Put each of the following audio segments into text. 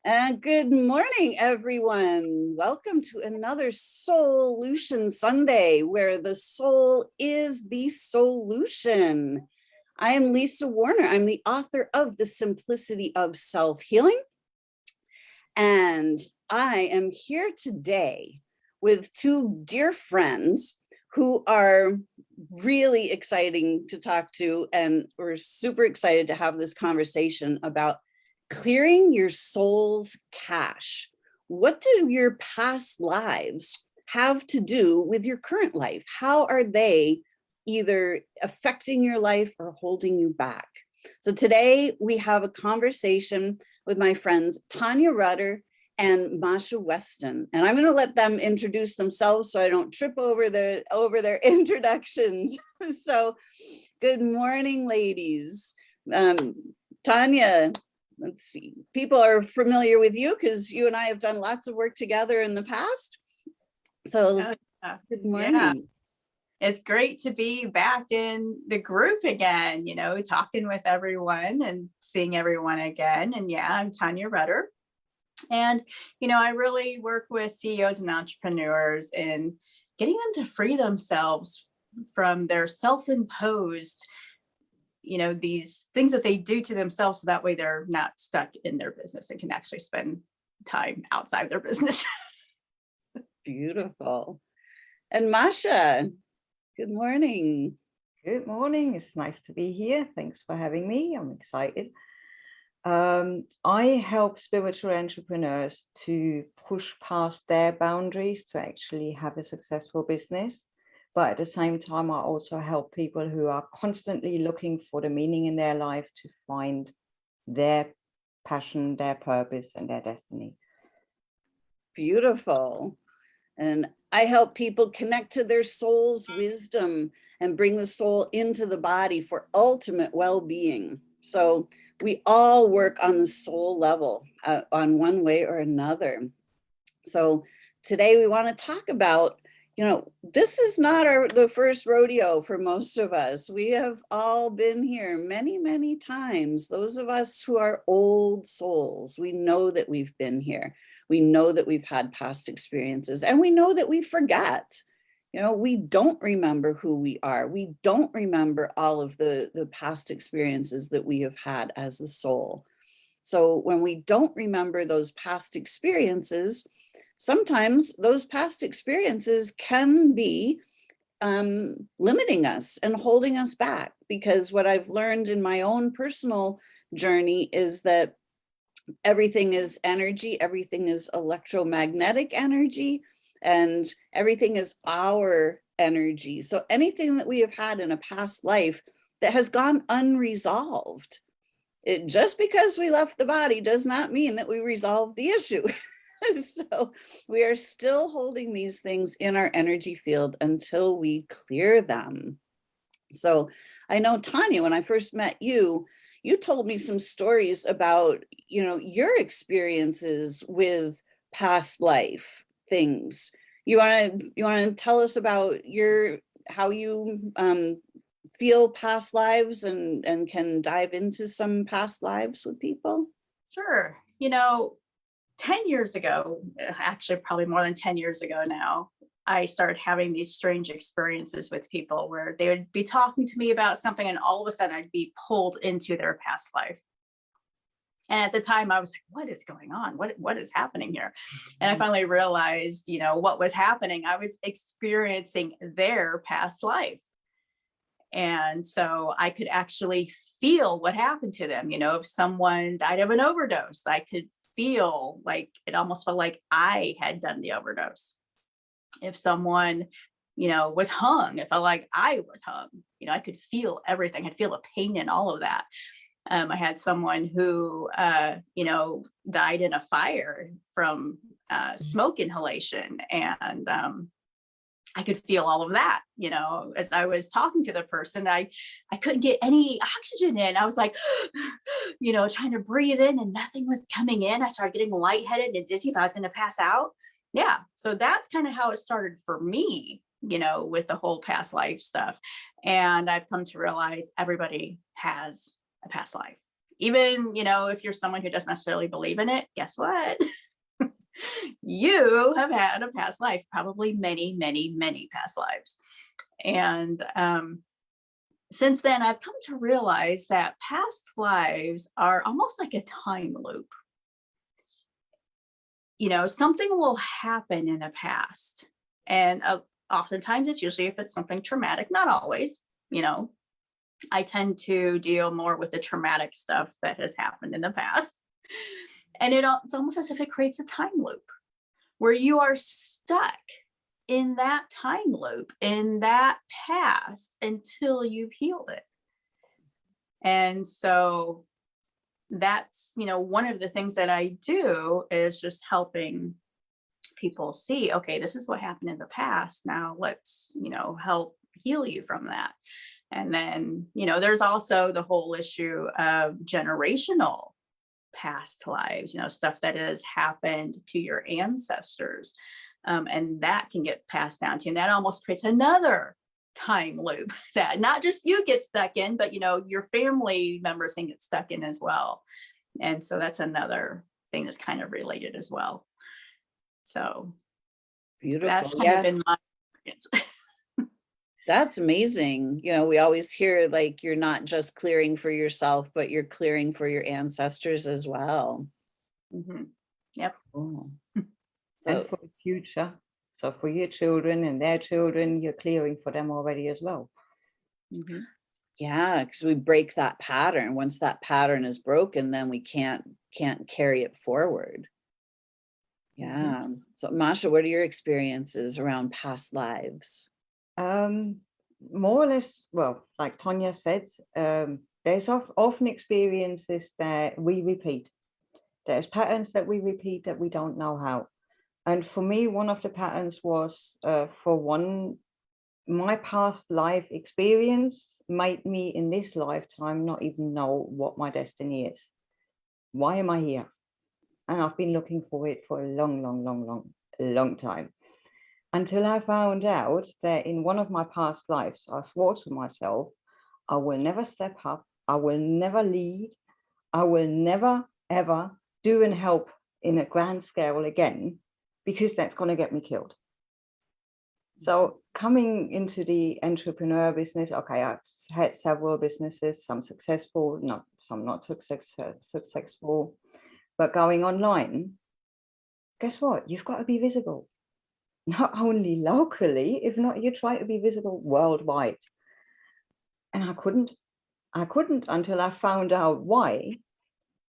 And good morning, everyone. Welcome to another Solution Sunday, where the soul is the solution. I am Lisa Warner. I'm the author of The Simplicity of Self-Healing. And I am here today with two dear friends who are really exciting to talk to. And we're super excited to have this conversation about clearing your soul's cache. What do your past lives have to do with your current life? How are they either affecting your life or holding you back? So today we have a conversation with my friends Tanya Rutter and Mascha Weston, and I'm going to let them introduce themselves so I don't trip over their introductions. So, good morning, ladies. Tanya, let's see, people are familiar with you because you and I have done lots of work together in the past. So good morning. Yeah. It's great to be back in the group again, talking with everyone and seeing everyone again. And yeah, I'm Tanya Rutter. And, I really work with CEOs and entrepreneurs in getting them to free themselves from their self-imposed these things that they do to themselves, so that way they're not stuck in their business and can actually spend time outside their business. Beautiful. And Mascha, good morning. Good morning. It's nice to be here. Thanks for having me. I'm excited. I help spiritual entrepreneurs to push past their boundaries to actually have a successful business. But at the same time, I also help people who are constantly looking for the meaning in their life to find their passion, their purpose, and their destiny. Beautiful. And I help people connect to their soul's wisdom and bring the soul into the body for ultimate well-being. So we all work on the soul level on one way or another. So today we want to talk about, this is not the first rodeo for most of us. We have all been here many, many times. Those of us who are old souls, we know that we've been here. We know that we've had past experiences, and we know that we forget. We don't remember who we are. We don't remember all of the past experiences that we have had as a soul. So when we don't remember those past experiences, sometimes those past experiences can be limiting us and holding us back, because what I've learned in my own personal journey is that everything is energy, everything is electromagnetic energy, and everything is our energy. So anything that we have had in a past life that has gone unresolved, just because we left the body does not mean that we resolved the issue. So we are still holding these things in our energy field until we clear them. So I know, Tanya, when I first met you, you told me some stories about, your experiences with past life things. You want to tell us about how you feel past lives and can dive into some past lives with people? Sure. 10 years ago, actually probably more than 10 years ago now, I started having these strange experiences with people where they would be talking to me about something, and all of a sudden I'd be pulled into their past life. And at the time I was like, what is going on? What is happening here? And I finally realized, what was happening. I was experiencing their past life. And so I could actually feel what happened to them. If someone died of an overdose, I could feel like it almost felt like I had done the overdose. If someone, was hung, it felt like I was hung. I could feel everything. I'd feel the pain and all of that. I had someone who, died in a fire from smoke inhalation, and I could feel all of that. As I was talking to the person, I couldn't get any oxygen in. I was like, trying to breathe in, and nothing was coming in. I started getting lightheaded and dizzy. I was going to pass out. Yeah. So that's kind of how it started for me, with the whole past life stuff. And I've come to realize everybody has a past life. even, if you're someone who doesn't necessarily believe in it, guess what? You have had a past life, probably many, many, many past lives. And since then, I've come to realize that past lives are almost like a time loop. Something will happen in the past. And oftentimes it's usually if it's something traumatic, not always, I tend to deal more with the traumatic stuff that has happened in the past. And it's almost as if it creates a time loop where you are stuck in that time loop, in that past, until you've healed it. And so that's, one of the things that I do is just helping people see, okay, this is what happened in the past. Now let's, help heal you from that. And then, there's also the whole issue of generational past lives, stuff that has happened to your ancestors. And that can get passed down to you. And that almost creates another time loop that not just you get stuck in, but, your family members can get stuck in as well. And so that's another thing that's kind of related as well. So Beautiful. that's kind of been my experience. That's amazing. We always hear like you're not just clearing for yourself, but you're clearing for your ancestors as well. Mm-hmm. Yep. Cool. And So for the future. So for your children and their children, you're clearing for them already as well. Mm-hmm. yeah, because we break that pattern. Once that pattern is broken, then we can't carry it forward. Yeah. So Mascha, what are your experiences around past lives? More or less, well, like Tonya said, there's often experiences that we repeat. There's patterns that we repeat that we don't know how. And for me, one of the patterns was, for one, my past life experience made me in this lifetime not even know what my destiny is. Why am I here? And I've been looking for it for a long time. Until I found out that in one of my past lives, I swore to myself, I will never step up, I will never lead, I will never, ever do and help in a grand scale again, because that's going to get me killed. So coming into the entrepreneur business, okay, I've had several businesses, some successful, some not successful, but going online, guess what? You've got to be visible. Not only locally, if not, you try to be visible worldwide. And I couldn't until I found out why.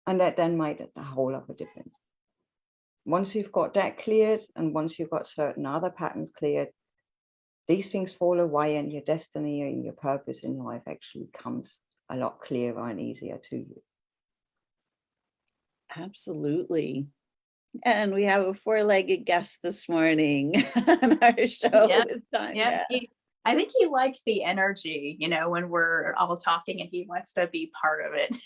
And that then made it a whole lot of difference. Once you've got that cleared, and once you've got certain other patterns cleared, these things fall away, and your destiny and your purpose in life actually comes a lot clearer and easier to you. Absolutely. And we have a four-legged guest this morning on our show. Yep. With Tanya. Yeah, I think he likes the energy, when we're all talking, and he wants to be part of it.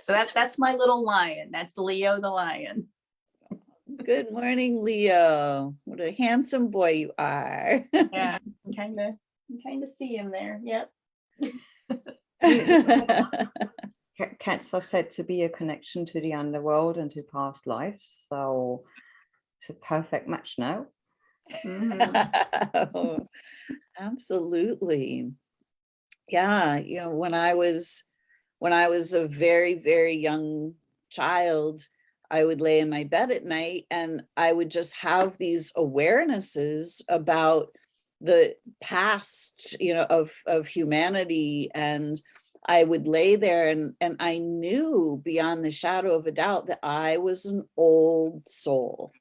So that's my little lion. That's Leo the lion. Good morning, Leo. What a handsome boy you are. Yeah, kind of see him there. Yep. Cats are said to be a connection to the underworld and to past lives, so it's a perfect match now. Oh, absolutely. Yeah, when I was a very, very young child, I would lay in my bed at night and I would just have these awarenesses about the past, of humanity. And I would lay there and I knew beyond the shadow of a doubt that I was an old soul.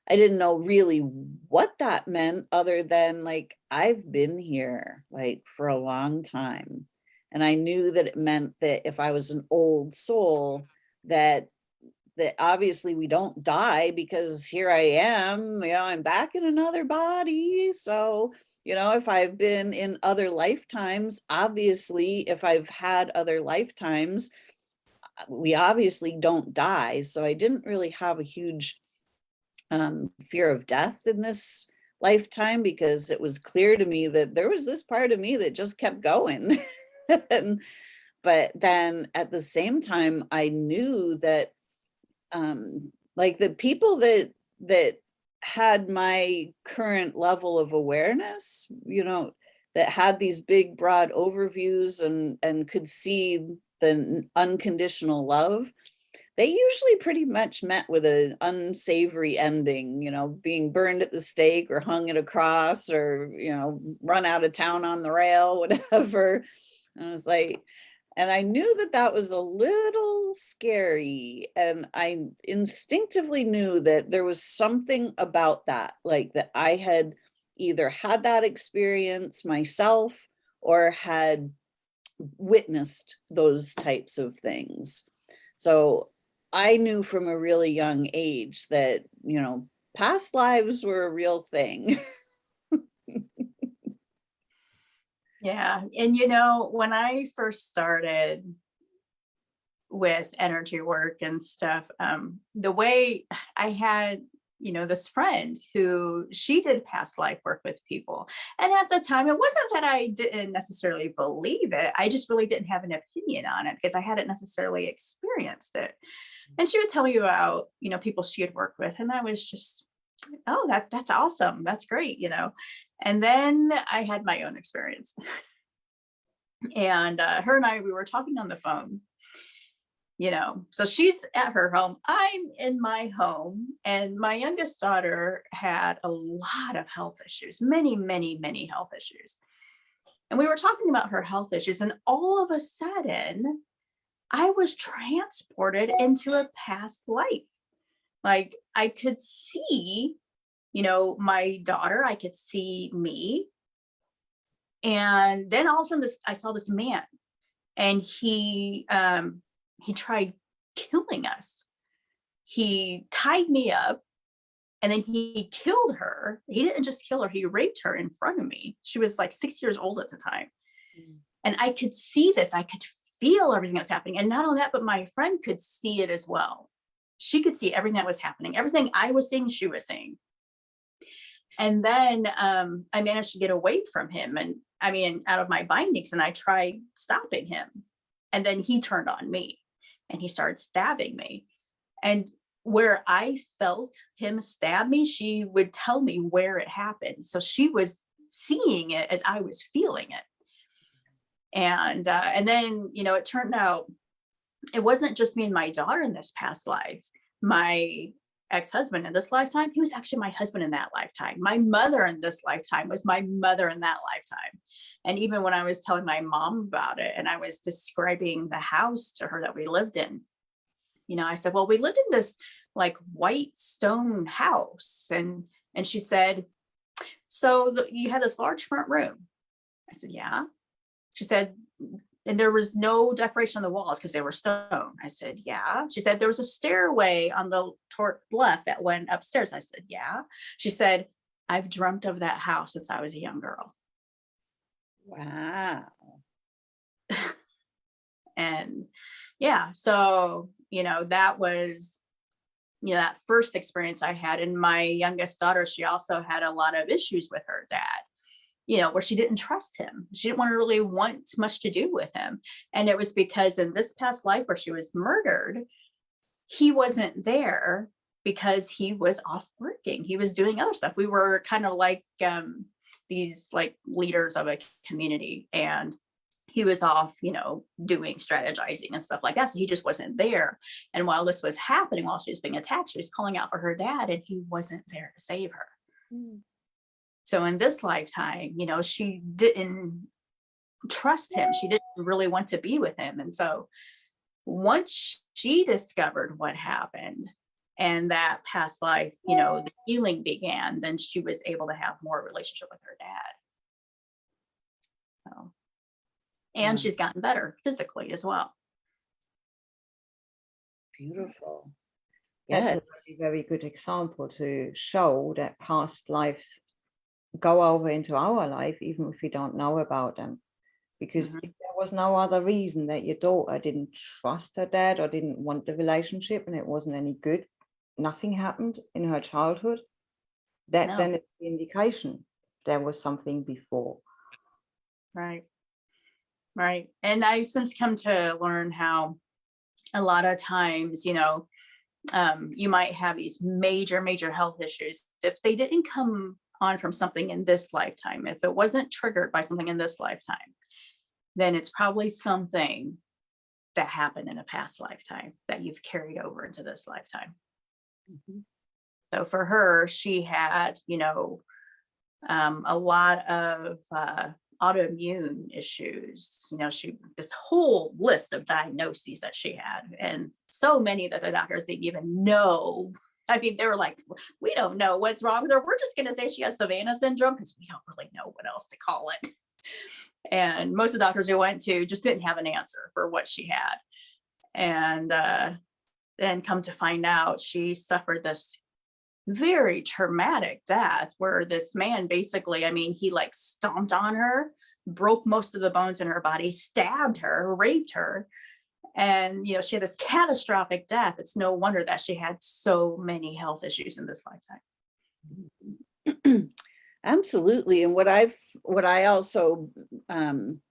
I didn't know really what that meant, other than like, I've been here like for a long time. And I knew that it meant that if I was an old soul, that obviously we don't die, because here I am, I'm back in another body. So, if I've been in other lifetimes, obviously, if I've had other lifetimes, we obviously don't die. So I didn't really have a huge fear of death in this lifetime, because it was clear to me that there was this part of me that just kept going. But then at the same time, I knew that like the people that had my current level of awareness, that had these big broad overviews and could see the unconditional love, they usually pretty much met with an unsavory ending, being burned at the stake or hung at a cross or, run out of town on the rail, whatever. And I was like, and I knew that that was a little scary. And I instinctively knew that there was something about that, like that I had either had that experience myself or had witnessed those types of things. So I knew from a really young age that, past lives were a real thing. Yeah. And when I first started with energy work and stuff, the way I had, this friend who she did past life work with people. And at the time, it wasn't that I didn't necessarily believe it. I just really didn't have an opinion on it because I hadn't necessarily experienced it. And she would tell me about, people she had worked with. And I was just, oh, that's awesome. That's great, And then I had my own experience. And her and we were talking on the phone, so she's at her home. I'm in my home. And my youngest daughter had a lot of health issues, many, many, many health issues. And we were talking about her health issues. And all of a sudden, I was transported into a past life. Like I could see, my daughter, I could see me. And then all of a sudden I saw this man and he tried killing us. He tied me up and then he killed her. He didn't just kill her, he raped her in front of me. She was like 6 years old at the time. And I could see this, I could feel everything that was happening. And not only that, but my friend could see it as well. She could see everything that was happening. Everything I was seeing, she was seeing. And then I managed to get away from him and out of my bindings, and I tried stopping him. And then he turned on me and he started stabbing me. And where I felt him stab me, she would tell me where it happened. So she was seeing it as I was feeling it. And then, it turned out it wasn't just me and my daughter in this past life. My ex-husband in this lifetime, he was actually my husband in that lifetime. My mother in this lifetime was my mother in that lifetime. And even when I was telling my mom about it and I was describing the house to her that we lived in, I said, well, we lived in this like white stone house. And she said, so you had this large front room. I said, yeah. She said, and there was no decoration on the walls because they were stone. I said, yeah. She said, there was a stairway on the left that went upstairs. I said, yeah. She said, I've dreamt of that house since I was a young girl. Wow. And yeah, so, that was, that first experience I had. And my youngest daughter, she also had a lot of issues with her dad, where she didn't trust him. She didn't really want much to do with him. And it was because in this past life where she was murdered, he wasn't there because he was off working. He was doing other stuff. We were kind of like these like leaders of a community, and he was off, doing strategizing and stuff like that. So he just wasn't there. And while this was happening, while she was being attacked, she was calling out for her dad, and he wasn't there to save her. So in this lifetime, she didn't trust him. She didn't really want to be with him. And so once she discovered what happened and that past life, the healing began, then she was able to have more relationship with her dad. So, and she's gotten better physically as well. Beautiful. That's Yes. a very good example to show that past lives go over into our life, even if we don't know about them. Because if there was no other reason that your daughter didn't trust her dad or didn't want the relationship and it wasn't any good, nothing happened in her childhood, then it's the indication there was something before. Right. Right. And I've since come to learn how a lot of times, you might have these major, major health issues. If they didn't come on from something in this lifetime, if it wasn't triggered by something in this lifetime, then it's probably something that happened in a past lifetime that you've carried over into this lifetime. Mhm. So for her, she had, a lot of autoimmune issues. This whole list of diagnoses that she had, and so many that the doctors didn't even know. I mean, they were like, we don't know what's wrong with her. We're just going to say she has Savannah syndrome because we don't really know what else to call it. And most of the doctors we went to just didn't have an answer for what she had. And then come to find out, she suffered this very traumatic death where this man basically, he like stomped on her, broke most of the bones in her body, stabbed her, raped her. And, she had this catastrophic death. It's no wonder that she had so many health issues in this lifetime. Absolutely. And what I also can,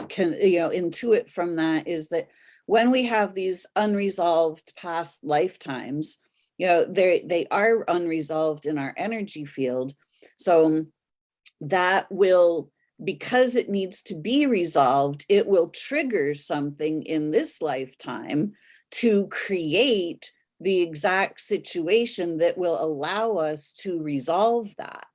intuit from that is that when we have these unresolved past lifetimes, they are unresolved in our energy field. So that will, because it needs to be resolved, it will trigger something in this lifetime to create the exact situation that will allow us to resolve that.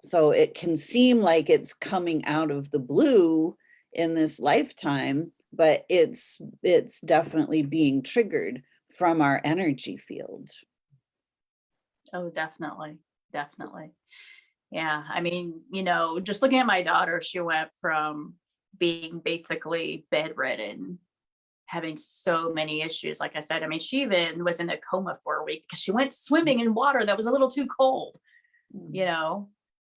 So it can seem like it's coming out of the blue in this lifetime, but it's definitely being triggered from our energy field. Oh, definitely. Definitely. Yeah. Just looking at my daughter, she went from being basically bedridden, having so many issues. Like I said, she even was in a coma for a week because she went swimming in water that was a little too cold.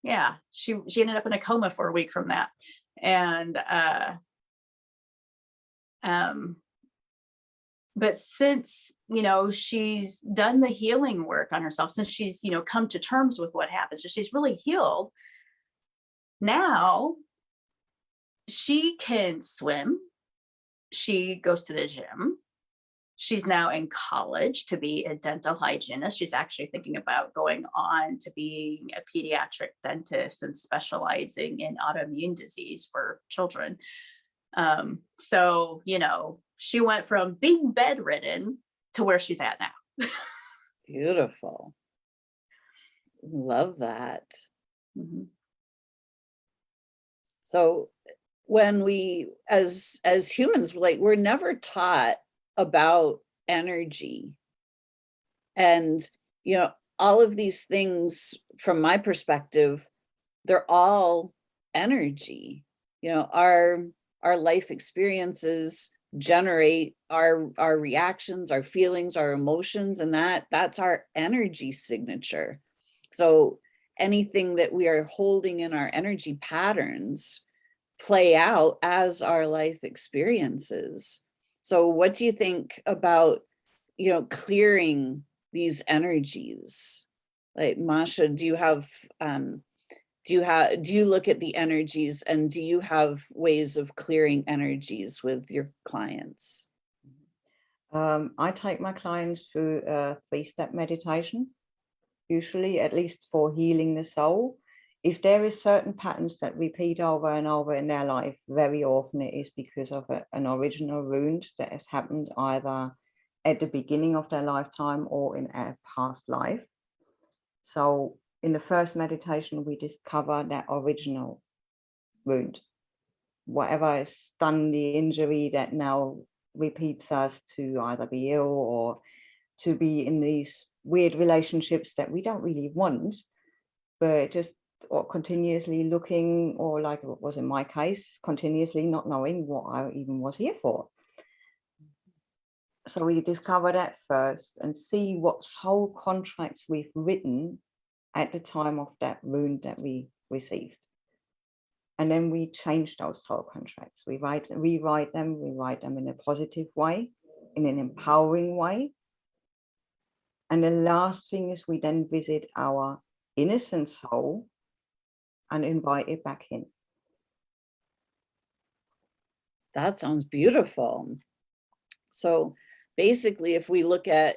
Yeah, she ended up in a coma for a week from that. And but since she's done the healing work on herself, since she's come to terms with what happens, so she's really healed. Now she can swim, she goes to the gym. She's now in college to be a dental hygienist. She's actually thinking about going on to being a pediatric dentist and specializing in autoimmune disease for children. So, she went from being bedridden to where she's at now. Beautiful. Love that. Mhm. So when we, as humans, we're never taught about energy. And, all of these things from my perspective, they're all energy. Our life experiences generate our reactions, our feelings, our emotions, and that's our energy signature. So anything that we are holding in our energy patterns play out as our life experiences. So what do you think about, clearing these energies? Like, Mascha, do you look at the energies, and do you have ways of clearing energies with your clients? I take my clients through a 3-step meditation, usually, at least for healing the soul. If there is certain patterns that repeat over and over in their life, very often it is because of an original wound that has happened either at the beginning of their lifetime or in a past life. So in the first meditation, we discover that original wound, whatever has done the injury that now repeats us to either be ill or to be in these weird relationships that we don't really want, but just or continuously looking, or like it was in my case, continuously not knowing what I even was here for. So we discover that first and see what soul contracts we've written at the time of that wound that we received. And then we change those soul contracts. We rewrite them in a positive way, in an empowering way. And the last thing is we then visit our innocent soul and invite it back in. That sounds beautiful. So basically, if we look at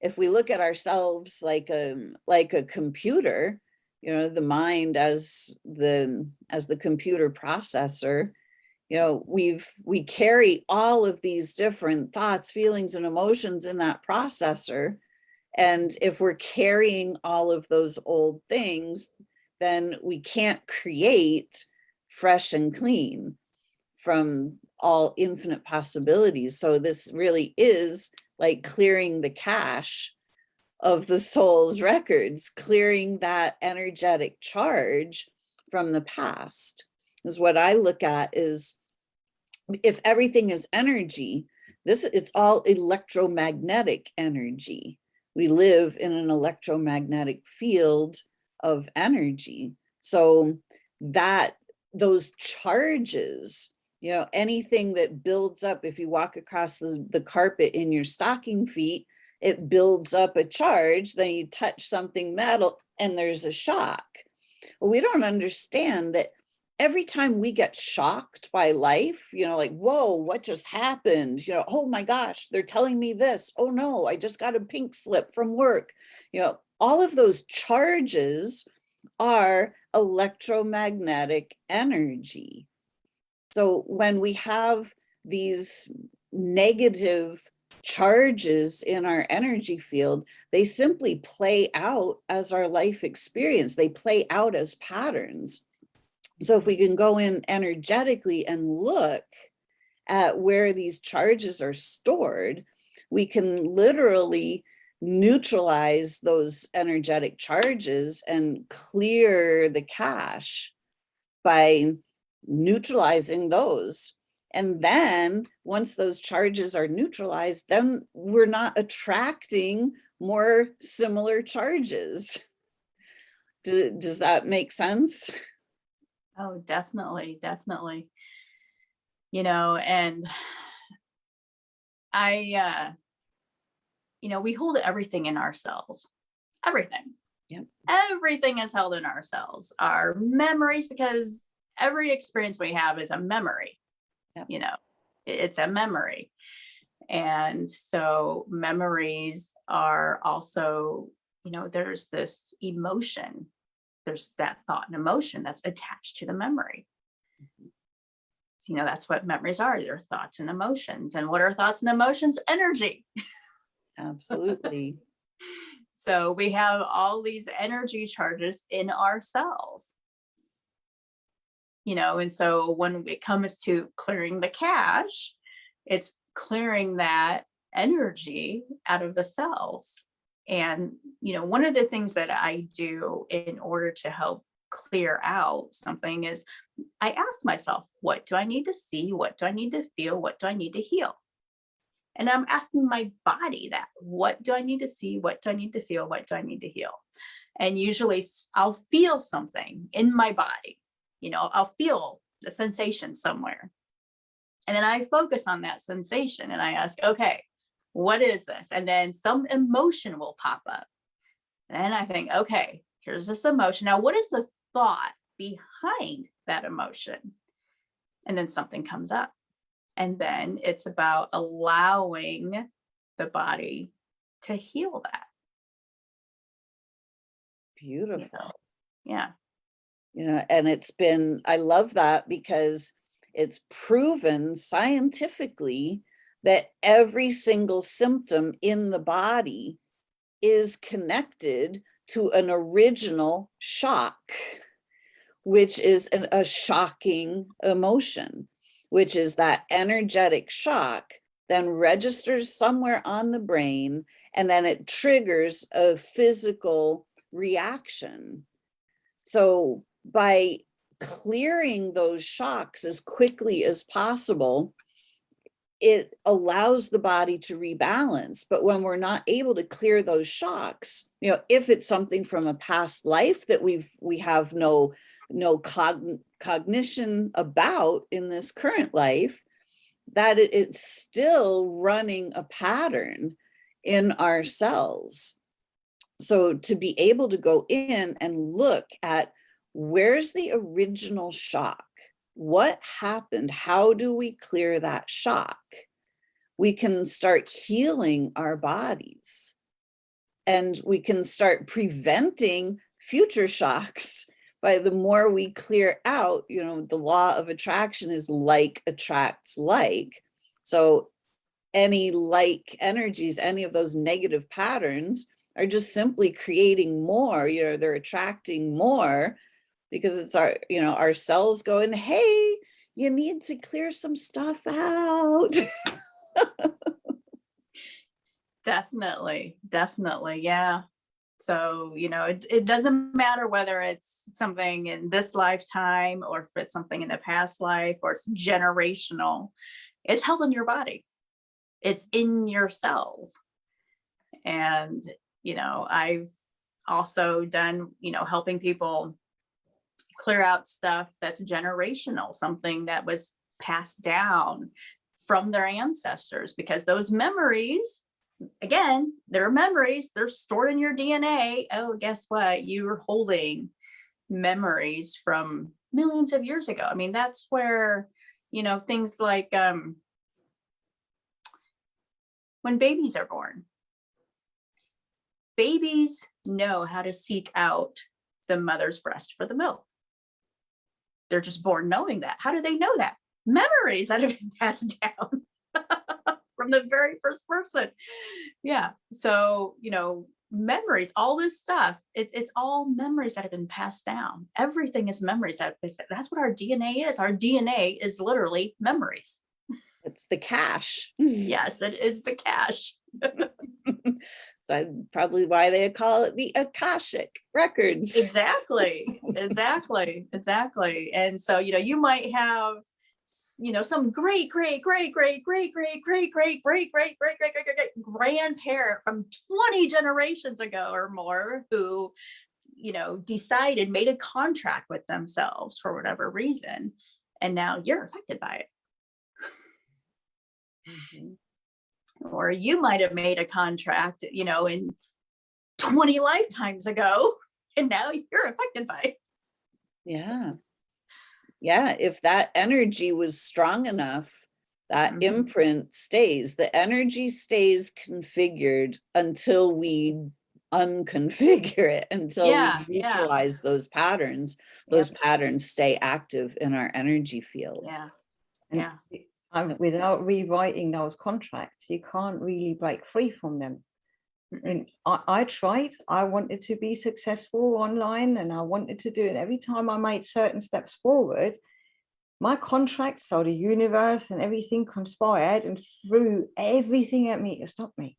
ourselves like a computer, you know, the mind as the computer processor, you know, we carry all of these different thoughts, feelings, and emotions in that processor. And if we're carrying all of those old things, then we can't create fresh and clean from all infinite possibilities. So this really is like clearing the cache of the soul's records, clearing that energetic charge from the past. Is what I look at is, if everything is energy, it's all electromagnetic energy. We live in an electromagnetic field of energy. So that those charges, you know, anything that builds up, if you walk across the carpet in your stocking feet, it builds up a charge, then you touch something metal and there's a shock. Well, we don't understand that every time we get shocked by life, you know, like, whoa, what just happened? You know, oh my gosh, they're telling me this. Oh no, I just got a pink slip from work. You know, all of those charges are electromagnetic energy. So when we have these negative charges in our energy field, they simply play out as our life experience. They play out as patterns. So if we can go in energetically and look at where these charges are stored, we can literally neutralize those energetic charges and clear the cache by neutralizing those. And then once those charges are neutralized, then we're not attracting more similar charges. Does that make sense? Oh, definitely, definitely. You know, and we hold everything in ourselves. Everything. Yep. Everything is held in ourselves. Our memories, because every experience we have is a memory. Yep. You know, it's a memory. And so memories are also, there's this emotion. There's that thought and emotion that's attached to the memory. So, that's what memories are. They're thoughts and emotions. And what are thoughts and emotions? Energy. Absolutely. So we have all these energy charges in ourselves. And so when it comes to clearing the cache, it's clearing that energy out of the cells. And, one of the things that I do in order to help clear out something is I ask myself, what do I need to see? What do I need to feel? What do I need to heal? And I'm asking my body that, what do I need to see? What do I need to feel? What do I need to heal? And usually I'll feel something in my body. I'll feel the sensation somewhere. And then I focus on that sensation and I ask, okay, what is this? And then some emotion will pop up. And then I think, okay, here's this emotion. Now, what is the thought behind that emotion? And then something comes up. And then it's about allowing the body to heal that. Beautiful. Yeah. And I love that because it's proven scientifically that every single symptom in the body is connected to an original shock, which is a shocking emotion, which is that energetic shock then registers somewhere on the brain, and then it triggers a physical reaction. So by clearing those shocks as quickly as possible, it allows the body to rebalance. But when we're not able to clear those shocks, if it's something from a past life that we have no cognition about in this current life, that it's still running a pattern in our cells. So to be able to go in and look at, where's the original shock? what happened? How do we clear that shock? We can start healing our bodies, and we can start preventing future shocks by the more we clear out. You know, the law of attraction is like attracts like. So any like energies, any of those negative patterns are just simply creating more, you know, they're attracting more, because it's our, you know, our cells going, hey, you need to clear some stuff out. Definitely, definitely, yeah. So, you know, it doesn't matter whether it's something in this lifetime or if it's something in the past life or it's generational. It's held in your body. It's in your cells. And, you know, I've also done, you know, helping people clear out stuff that's generational, something that was passed down from their ancestors, because those memories, again, they're memories, they're stored in your DNA. Oh, guess what? You're holding memories from millions of years ago. I mean, that's where, you know, things like when babies are born, babies know how to seek out the mother's breast for the milk. They're just born knowing that. How do they know that? Memories that have been passed down from the very first person. Yeah. So, you know, memories, all this stuff, it's all memories that have been passed down. Everything is memories. That's what our DNA is. Our DNA is literally memories. It's the cache. Yes, it is the cache. So probably why they call it the Akashic records. Exactly. And so, you know, you might have, you know, some great grandparent from 20 generations ago or more who, you know, decided, made a contract with themselves for whatever reason, and now you're affected by it. Mhm. Or you might have made a contract, you know, in 20 lifetimes ago, and now you're affected by it. Yeah. Yeah. If that energy was strong enough, that Mhm. imprint stays. The energy stays configured until we unconfigure it, until Yeah, we yeah, neutralize those patterns. Those patterns stay active in our energy field. yeah, And yeah. without rewriting those contracts, you can't really break free from them. And I tried, I wanted to be successful online, and I wanted to do it. Every time I made certain steps forward, my contracts, so the universe and everything conspired and threw everything at me to stop me,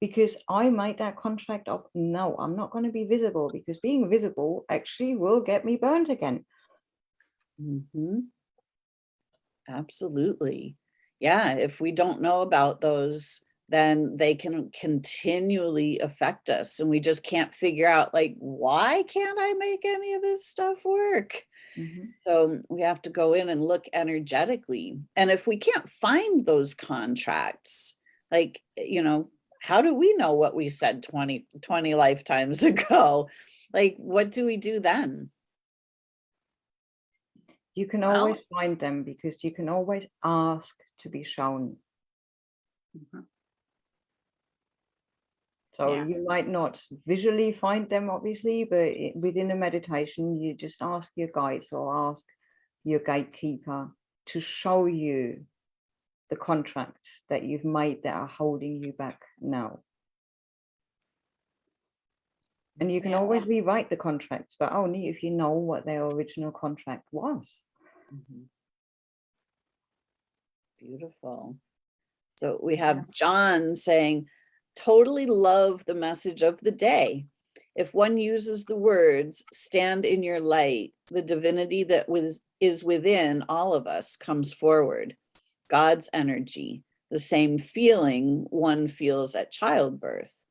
because I made that contract up. No, I'm not going to be visible, because being visible actually will get me burned again. Mhm. Absolutely. Yeah, if we don't know about those, then they can continually affect us, and we just can't figure out, like, why can't I make any of this stuff work? So we have to go in and look energetically. And if we can't find those contracts, like, you know, how do we know what we said 20 lifetimes ago? Like, what do we do then? You can Well, always find them, because you can always ask to be shown. mhm. So Yeah. you might not visually find them, obviously, but within a meditation, you just ask your guides or ask your gatekeeper to show you the contracts that you've made that are holding you back now. And you can Yeah. always rewrite the contracts, but only if you know what their original contract was. Mhm. Beautiful. So we have John saying, totally love the message of the day. If one uses the words, stand in your light, the divinity that is within all of us comes forward. God's energy, the same feeling one feels at childbirth.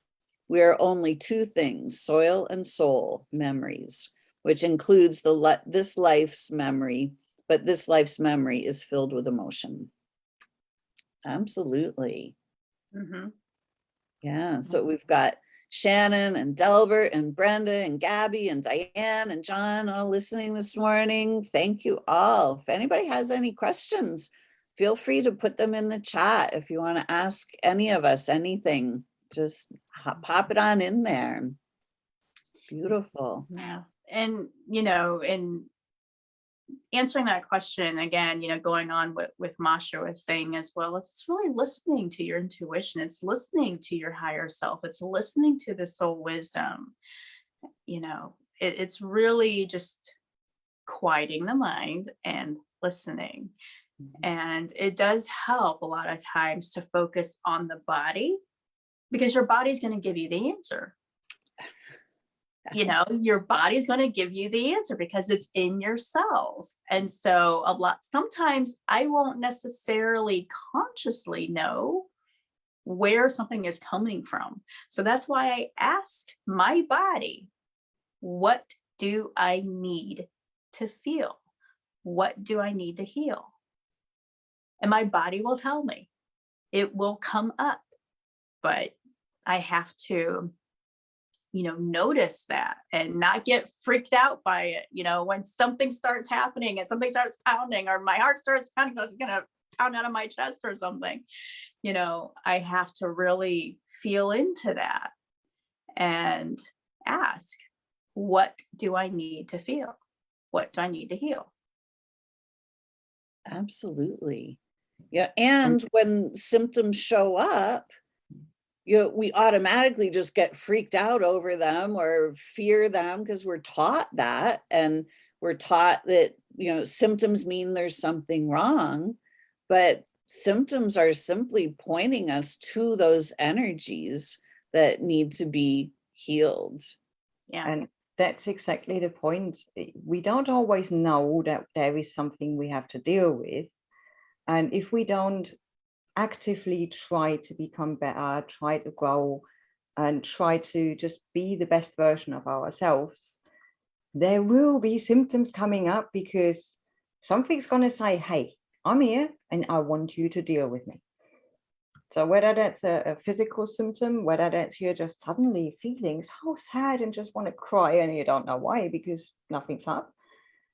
We are only two things, soil and soul, memories, which includes this life's memory, but this life's memory is filled with emotion. Absolutely. Mhm. Yeah. So we've got Shannon and Delbert and Brenda and Gabby and Diane and John all listening this morning. Thank you all. If anybody has any questions, feel free to put them in the chat. If you want to ask any of us anything, just pop it on in there. Beautiful. Yeah. And, in answering that question again, going on with Mascha was saying as well, it's really listening to your intuition. It's listening to your higher self. It's listening to the soul wisdom. It's really just quieting the mind and listening. And it does help a lot of times to focus on the body, because your body's going to give you the answer. Your body's going to give you the answer because it's in your cells. And so sometimes I won't necessarily consciously know where something is coming from. So that's why I ask my body, what do I need to feel? What do I need to heal? And my body will tell me. It will come up, but I have to notice that and not get freaked out by it. When something starts happening and something starts pounding, or my heart starts pounding, it's going to pound out of my chest or something, I have to really feel into that and ask, what do I need to feel? What do I need to heal? Absolutely. Yeah. And when symptoms show up, we automatically just get freaked out over them or fear them because we're taught that. And we're taught that, symptoms mean there's something wrong, but symptoms are simply pointing us to those energies that need to be healed. Yeah. And that's exactly the point. We don't always know that there is something we have to deal with. And if we don't actively try to become better, try to grow, and try to just be the best version of ourselves, there will be symptoms coming up because something's going to say, hey, I'm here and I want you to deal with me. So whether that's a physical symptom, whether that's you're just suddenly feeling so sad and just want to cry and you don't know why because nothing's up.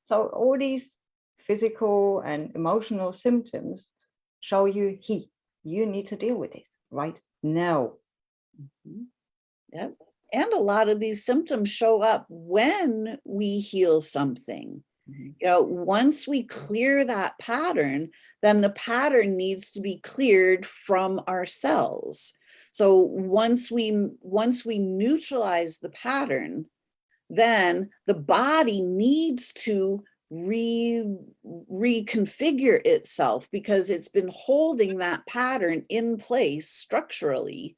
So all these physical and emotional symptoms show you, you need to deal with this right now. Mm-hmm. Yep. And a lot of these symptoms show up when we heal something. Once we clear that pattern, then the pattern needs to be cleared from our cells. So once we neutralize the pattern, then the body needs to reconfigure itself because it's been holding that pattern in place structurally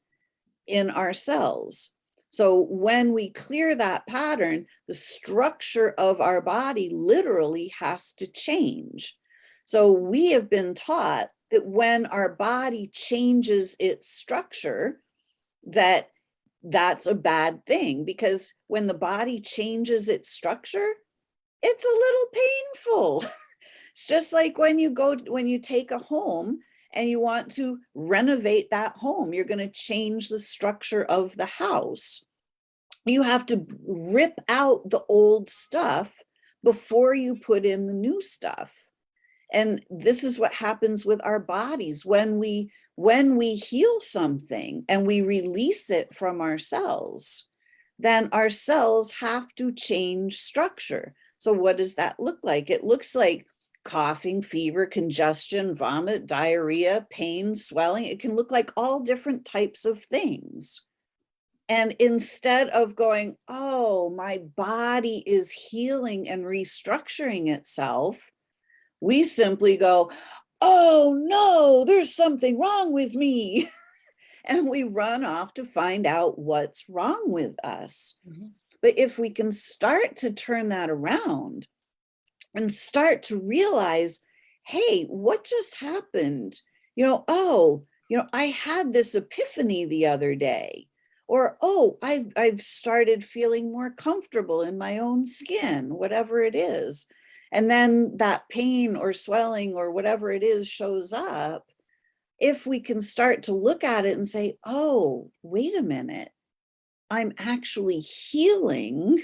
in our cells. So when we clear that pattern, the structure of our body literally has to change. So we have been taught that when our body changes its structure, that's a bad thing, because when the body changes its structure, it's a little painful. It's just like when you take a home and you want to renovate that home, you're going to change the structure of the house. You have to rip out the old stuff before you put in the new stuff. And this is what happens with our bodies. When we heal something and we release it from our cells, then our cells have to change structure. So what does that look like? It looks like coughing, fever, congestion, vomit, diarrhea, pain, swelling. It can look like all different types of things. And instead of going, oh, my body is healing and restructuring itself, we simply go, oh no, there's something wrong with me. And we run off to find out what's wrong with us. Mm-hmm. But if we can start to turn that around and start to realize, hey, what just happened? I had this epiphany the other day. Or, oh, I've started feeling more comfortable in my own skin, whatever it is. And then that pain or swelling or whatever it is shows up. If we can start to look at it and say, oh, wait a minute, I'm actually healing,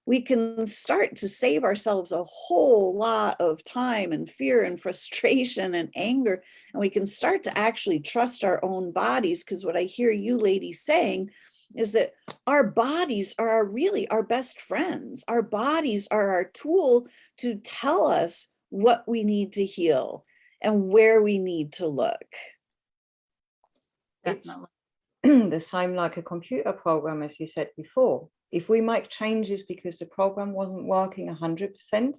we can start to save ourselves a whole lot of time and fear and frustration and anger. And we can start to actually trust our own bodies, because what I hear you ladies saying is that our bodies are really our best friends. Our bodies are our tool to tell us what we need to heal and where we need to look. Definitely. The same like a computer program, as you said before. If we make changes because the program wasn't working 100%,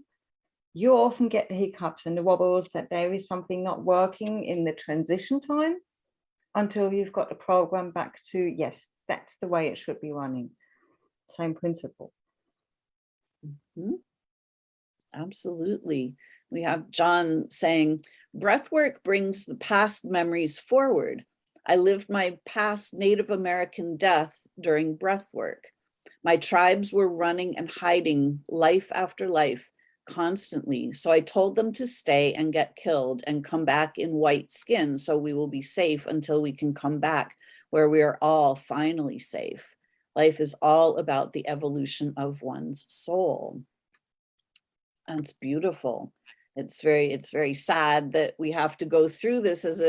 you often get the hiccups and the wobbles that there is something not working in the transition time until you've got the program back to, yes, that's the way it should be running. Same principle. Mm-hmm. Absolutely. We have John saying, breath work brings the past memories forward. I lived my past Native American death during breath work. My tribes were running and hiding life after life constantly. So I told them to stay and get killed and come back in white skin, so we will be safe until we can come back where we are all finally safe. Life is all about the evolution of one's soul. And it's beautiful. It's very sad that we have to go through this as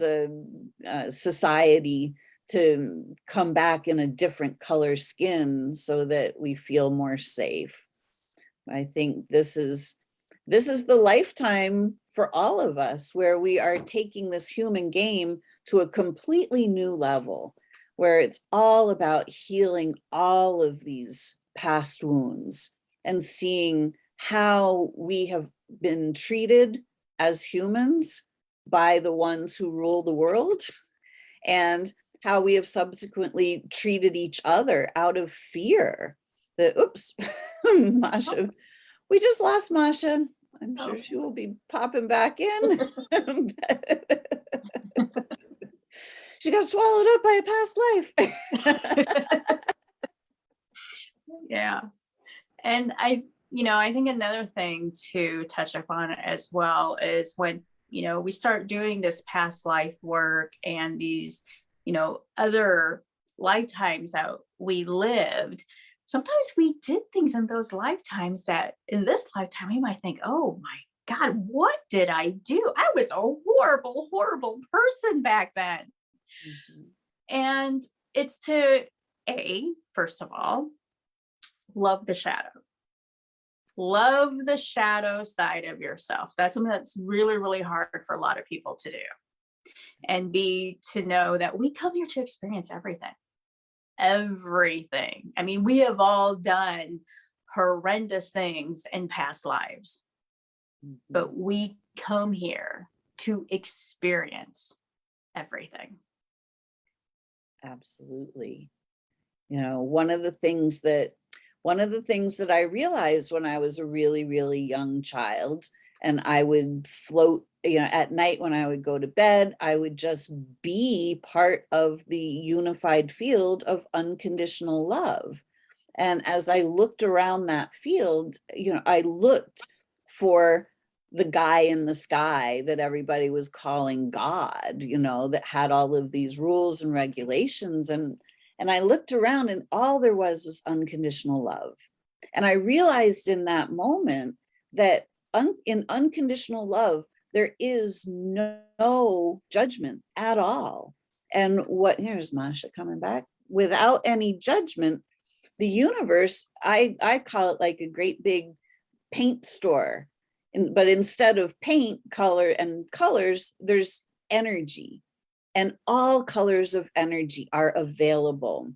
a society, to come back in a different color skin so that we feel more safe. I think this is the lifetime for all of us, where we are taking this human game to a completely new level, where it's all about healing all of these past wounds and seeing how we have been treated as humans by the ones who rule the world, and how we have subsequently treated each other out of fear. That, oops, Mascha, we just lost Mascha. I'm sure she will be popping back in. She got swallowed up by a past life. Yeah. And I think another thing to touch upon as well is when, we start doing this past life work and these, other lifetimes that we lived, sometimes we did things in those lifetimes that in this lifetime we might think, oh my God, what did I do? I was a horrible, horrible person back then. Mm-hmm. And it's to, first of all, love the shadow. Love the shadow side of yourself. That's something that's really, really hard for a lot of people to do. And to know that we come here to experience everything. Everything. I mean, we have all done horrendous things in past lives, but we come here to experience everything. Absolutely. One of the things that I realized when I was a really, really young child, and I would float, at night when I would go to bed, I would just be part of the unified field of unconditional love. And as I looked around that field, I looked for the guy in the sky that everybody was calling God, that had all of these rules and regulations. And I looked around, and all there was unconditional love. And I realized in that moment that in unconditional love, there is no judgment at all. And here's Mascha coming back. Without any judgment, the universe, I call it like a great big paint store. But instead of paint, color, and colors, there's energy. And all colors of energy are available,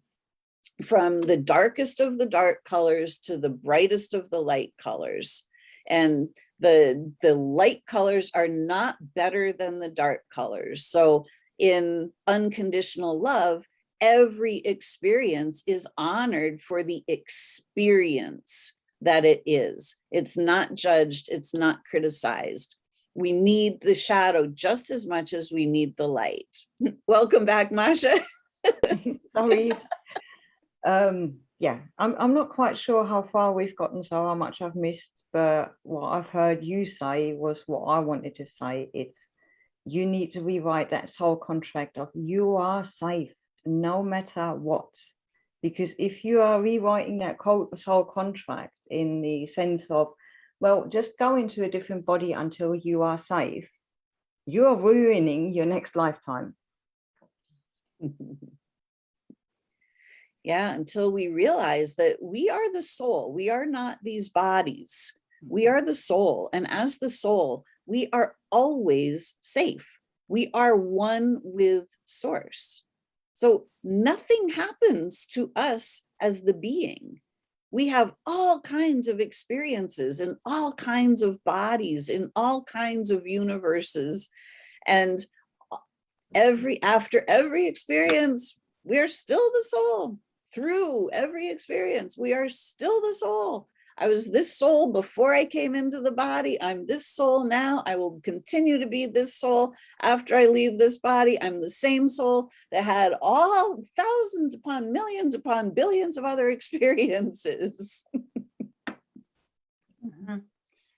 from the darkest of the dark colors to the brightest of the light colors. And the light colors are not better than the dark colors. So in unconditional love, every experience is honored for the experience that it is. It's not judged, it's not criticized. We need the shadow just as much as we need the light. Welcome back, Mascha. Sorry. Yeah, I'm not quite sure how far we've gotten, so how much I've missed, but what I've heard you say was what I wanted to say. It's, you need to rewrite that soul contract of you are safe no matter what. Because if you are rewriting that soul contract in the sense of, well, just go into a different body until you are safe, you are ruining your next lifetime. Yeah, until we realize that we are the soul. We are not these bodies. We are the soul. And as the soul, we are always safe. We are one with source. So nothing happens to us as the being. We have all kinds of experiences in all kinds of bodies, in all kinds of universes. And after every experience, we're still the soul. Through every experience, we are still the soul. I was this soul before I came into the body. I'm this soul now. I will continue to be this soul after I leave this body. I'm the same soul that had all thousands upon millions upon billions of other experiences. Mhm.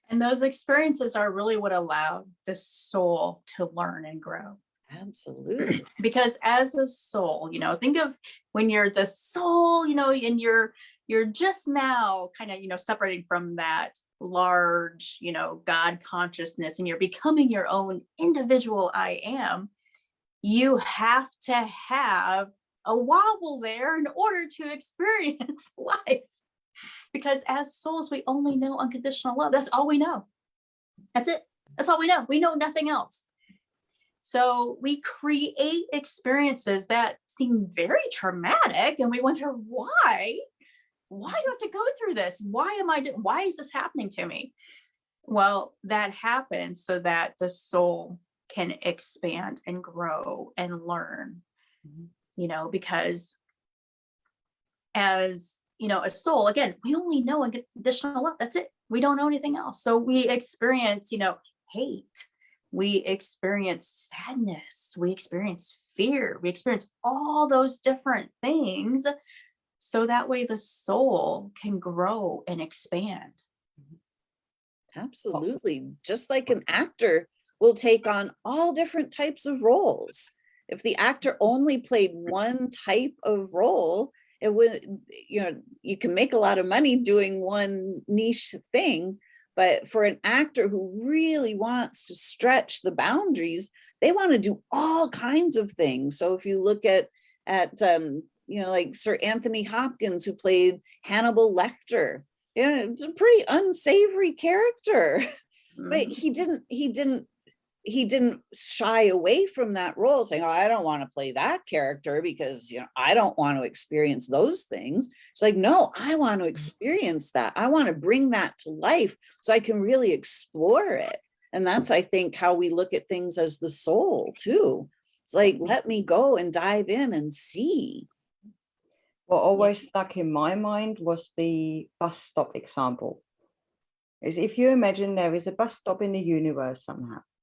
And those experiences are really what allow the soul to learn and grow. Absolutely. Because as a soul, you know, think of when you're the soul, you know, and you're just now kind of, you know, separating from that large, you know, God consciousness, and you're becoming your own individual I am. You have to have a wobble there in order to experience life. Because as souls, we only know unconditional love. That's all we know. That's it. That's all we know. We know nothing else. So we create experiences that seem very traumatic, and we wonder why. Why do I have to go through this? Why is this happening to me? Well, that happens so that the soul can expand and grow and learn, you know, because as you know, a soul, again, we only know unconditional love. That's it. We don't know anything else. So we experience, you know, hate. We experience sadness. We experience fear. We experience all those different things. So that way the soul can grow and expand. Absolutely. Just like an actor will take on all different types of roles. If the actor only played one type of role, it would, you know, you can make a lot of money doing one niche thing. But for an actor who really wants to stretch the boundaries, they want to do all kinds of things. So if you look at you know, like Sir Anthony Hopkins, who played Hannibal Lecter, you know, it's a pretty unsavory character, but he didn't shy away from that role, saying, oh, I don't want to play that character because, you know, I don't want to experience those things. It's like, no, I want to experience that. I want to bring that to life so I can really explore it. And that's, I think, how we look at things as the soul too. It's like, let me go and dive in and see. What always stuck in my mind was the bus stop example. Is if you imagine there is a bus stop in the universe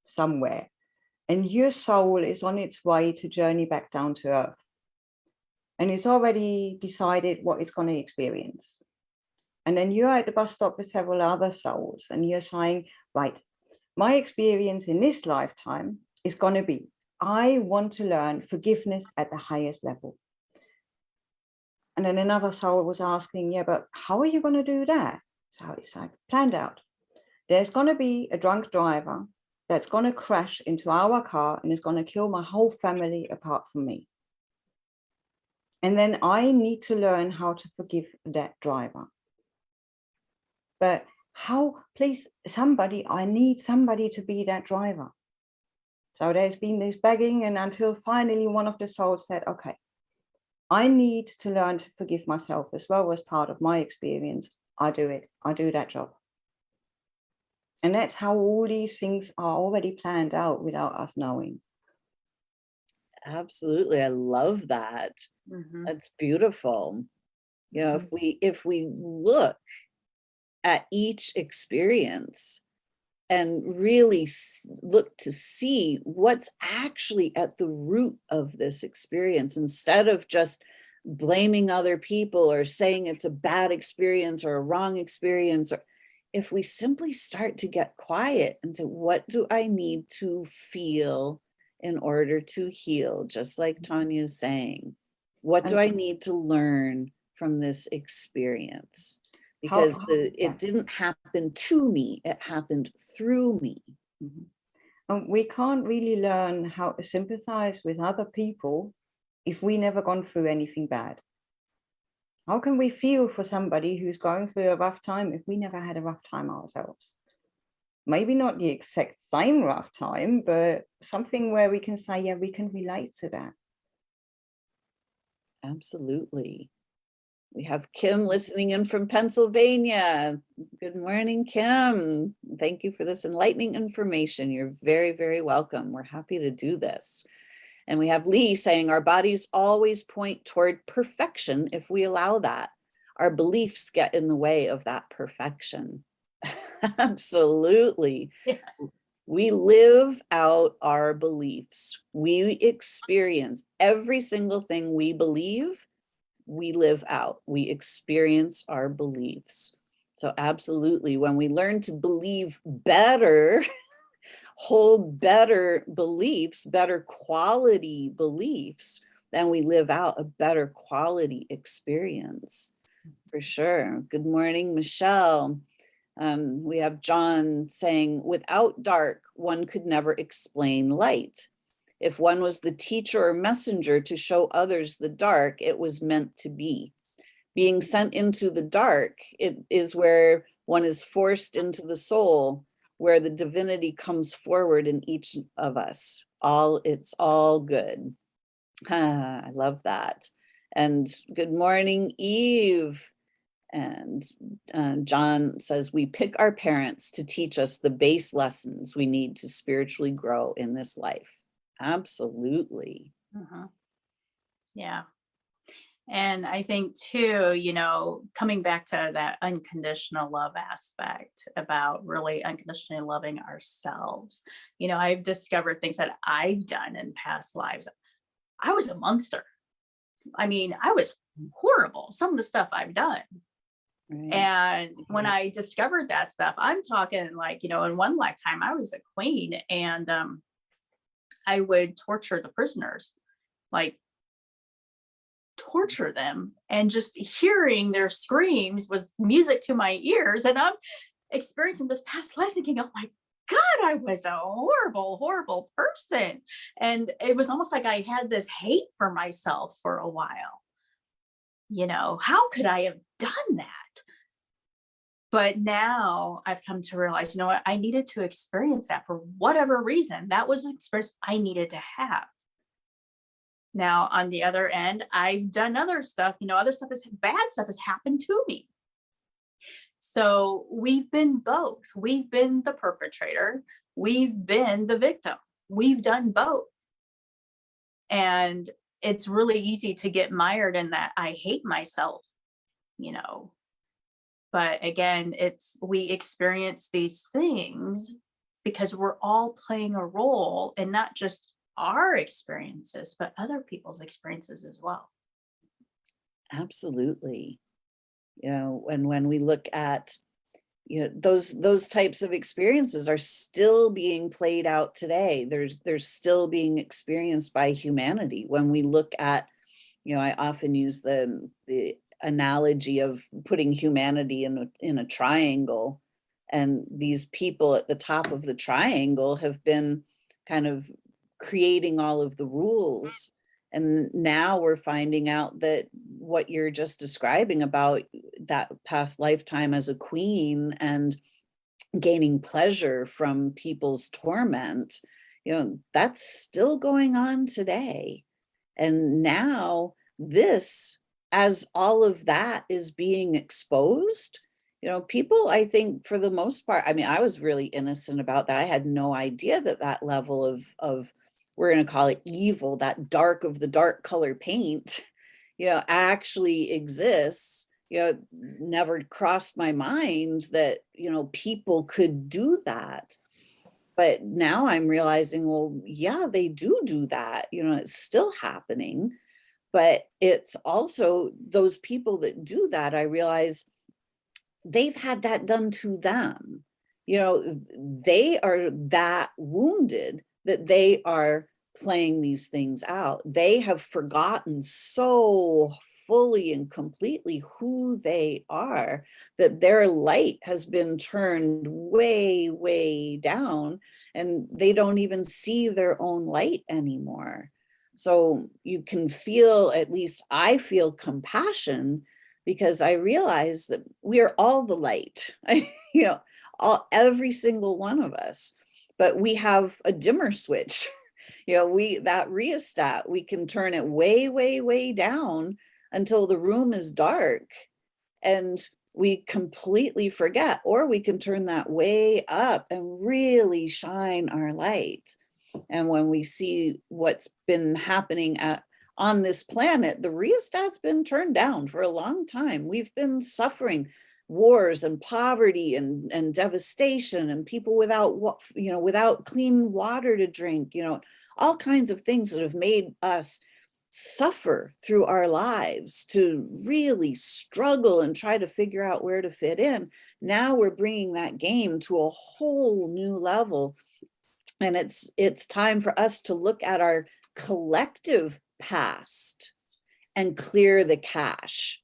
somewhere, and your soul is on its way to journey back down to earth. And it's already decided what it's going to experience. And then you're at the bus stop with several other souls, and you're saying, right, my experience in this lifetime is going to be, I want to learn forgiveness at the highest level. And then another soul was asking, yeah, but how are you going to do that? So it's like planned out. There's going to be a drunk driver that's going to crash into our car and is going to kill my whole family apart from me. And then I need to learn how to forgive that driver. But how, please, I need somebody to be that driver. So there's been this begging, and until finally one of the souls said, okay, I need to learn to forgive myself as well as part of my experience. I do it. I do that job. And that's how all these things are already planned out without us knowing. Absolutely. I love that. Mm-hmm. That's beautiful. You know, if we look at each experience and really look to see what's actually at the root of this experience, instead of just blaming other people or saying it's a bad experience or a wrong experience, or if we simply start to get quiet and say, what do I need to feel in order to heal? Just like Tanya is saying. What do And I need to learn from this experience? how, Because yeah. it didn't happen to me, it happened through me. Mhm. And we can't really learn how to sympathize with other people if we never gone through anything bad. How can we feel for somebody who's going through a rough time if we never had a rough time ourselves? Maybe not the exact same rough time, but something where we can say, yeah, we can relate to that. Absolutely. We have Kim listening in from Pennsylvania. Good morning, Kim. Thank you for this enlightening information. You're very, very welcome. We're happy to do this. And we have Lee saying our bodies always point toward perfection if we allow that. Our beliefs get in the way of that perfection. Absolutely. Yeah. We live out our beliefs. We experience every single thing we believe, we live out. We experience our beliefs. So absolutely, when we learn to believe better, hold better beliefs, better quality beliefs, then we live out a better quality experience, for sure. Good morning, Michelle. We have John saying, without dark, one could never explain light. If one was the teacher or messenger to show others the dark, it was meant to be. Being sent into the dark, it is where one is forced into the soul, where the divinity comes forward in each of us. It's all good. I love that. And good morning, Eve. And John says, we pick our parents to teach us the base lessons we need to spiritually grow in this life. Absolutely. Yeah. And I think too, coming back to that unconditional love aspect about really unconditionally loving ourselves, I've discovered things that I've done in past lives. I was a monster. I mean, I was horrible, some of the stuff I've done. Right. And when I discovered that stuff, I'm talking like, in one lifetime, I was a queen, and I would torture the prisoners, like torture them, and just hearing their screams was music to my ears. And I'm experiencing this past life thinking, oh my God, I was a horrible, horrible person. And it was almost like I had this hate for myself for a while. How could I have done that? But now I've come to realize, what, I needed to experience that for whatever reason. That was an experience I needed to have. Now, on the other end, I've done other stuff, bad stuff has happened to me. So we've been both. We've been the perpetrator. We've been the victim. We've done both. And it's really easy to get mired in that I hate myself, But again, we experience these things because we're all playing a role in not just our experiences, but other people's experiences as well. Absolutely. When we look at, those types of experiences are still being played out today. They're still being experienced by humanity. When we look at, I often use the analogy of putting humanity in a triangle, and these people at the top of the triangle have been kind of creating all of the rules, and now we're finding out that what you're just describing about that past lifetime as a queen and gaining pleasure from people's torment, that's still going on today. And now this, as all of that is being exposed, people, I think for the most part, I mean, I was really innocent about that. I had no idea that level of we're going to call it evil, that dark of the dark color paint, actually exists. Never crossed my mind that, people could do that. But now I'm realizing, well, yeah, they do that. It's still happening. But it's also those people that do that, I realize they've had that done to them. They are that wounded that they are playing these things out. They have forgotten so fully and completely who they are, that their light has been turned way, way down, and they don't even see their own light anymore. So you can feel, at least I feel, compassion, because I realize that we are all the light, every single one of us, but we have a dimmer switch. That rheostat, we can turn it way, way, way down until the room is dark and we completely forget, or we can turn that way up and really shine our light. And when we see what's been happening on this planet, the rheostat's been turned down for a long time. We've been suffering wars and poverty and devastation, and people without clean water to drink, all kinds of things that have made us suffer through our lives, to really struggle and try to figure out where to fit in. Now we're bringing that game to a whole new level. And it's time for us to look at our collective past and clear the cache,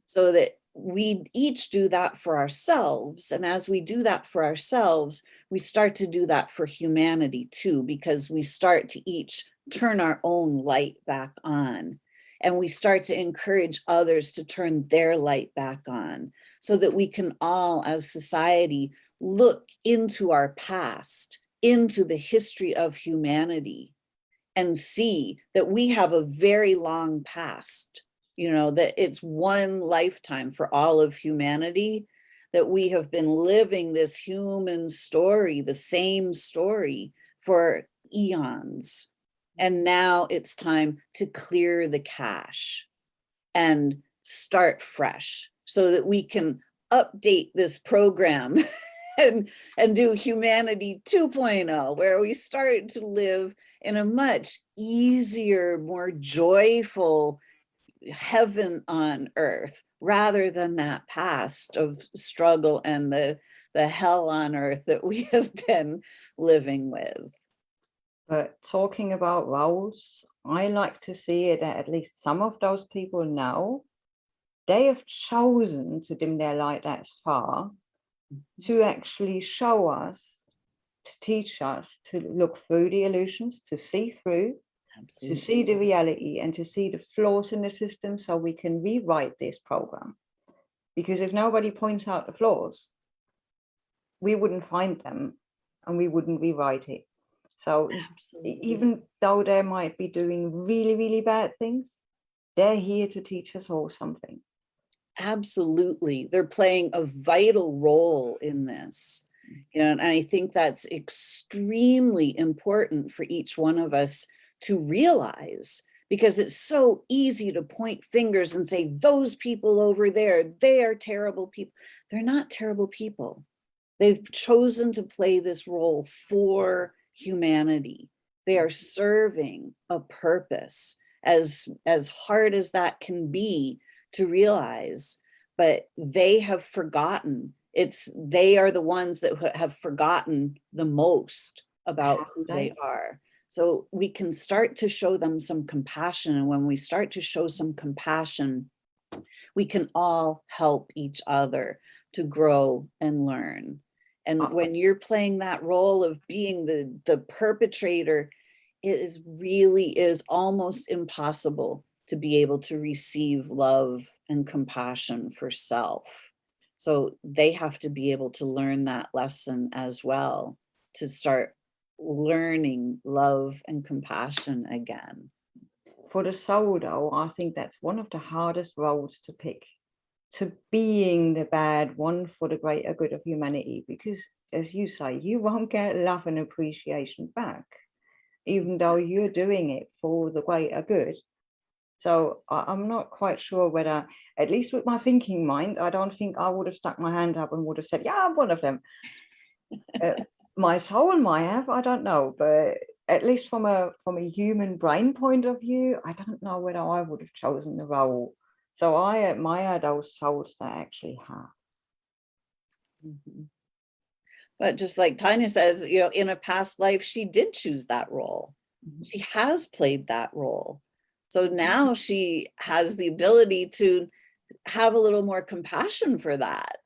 so that we each do that for ourselves. And as we do that for ourselves, we start to do that for humanity too, because we start to each turn our own light back on. And we start to encourage others to turn their light back on, so that we can all, as society, look into our past, into the history of humanity, and see that we have a very long past, that it's one lifetime for all of humanity, that we have been living this human story, the same story, for eons. And now it's time to clear the cache and start fresh, so that we can update this program and do humanity 2.0, where we start to live in a much easier, more joyful heaven on earth, rather than that past of struggle and the hell on earth that we have been living with. But talking about roles, I like to see it that at least some of those people now, they have chosen to dim their light as far to actually show us, to teach us to look through the illusions, to see through, Absolutely. to see the reality, and to see the flaws in the system, so we can rewrite this program. Because if nobody points out the flaws, we wouldn't find them and we wouldn't rewrite it. So Absolutely. even though they might be doing really, really bad things, they're here to teach us all something. Absolutely. They're playing a vital role in this. And I think that's extremely important for each one of us to realize, because it's so easy to point fingers and say, those people over there, they are terrible people. They're not terrible people. They've chosen to play this role for humanity. They are serving a purpose, as hard as that can be to realize, but they have forgotten. They are the ones that have forgotten the most about who they are. So we can start to show them some compassion. And when we start to show some compassion, we can all help each other to grow and learn. And when you're playing that role of being the perpetrator, it really is almost impossible to be able to receive love and compassion for self. So they have to be able to learn that lesson as well, to start learning love and compassion again. For the soul, though, I think that's one of the hardest roles to pick, to being the bad one for the greater good of humanity, because as you say, you won't get love and appreciation back, even though you're doing it for the greater good. So I'm not quite sure whether, at least with my thinking mind, I don't think I would have stuck my hand up and would have said, yeah, I'm one of them. My soul might have, I don't know, but at least from a human brain point of view, I don't know whether I would have chosen the role. So I admire those souls that actually have. Mm-hmm. But just like Tanya says, in a past life, she did choose that role. she has played that role. So now she has the ability to have a little more compassion for that,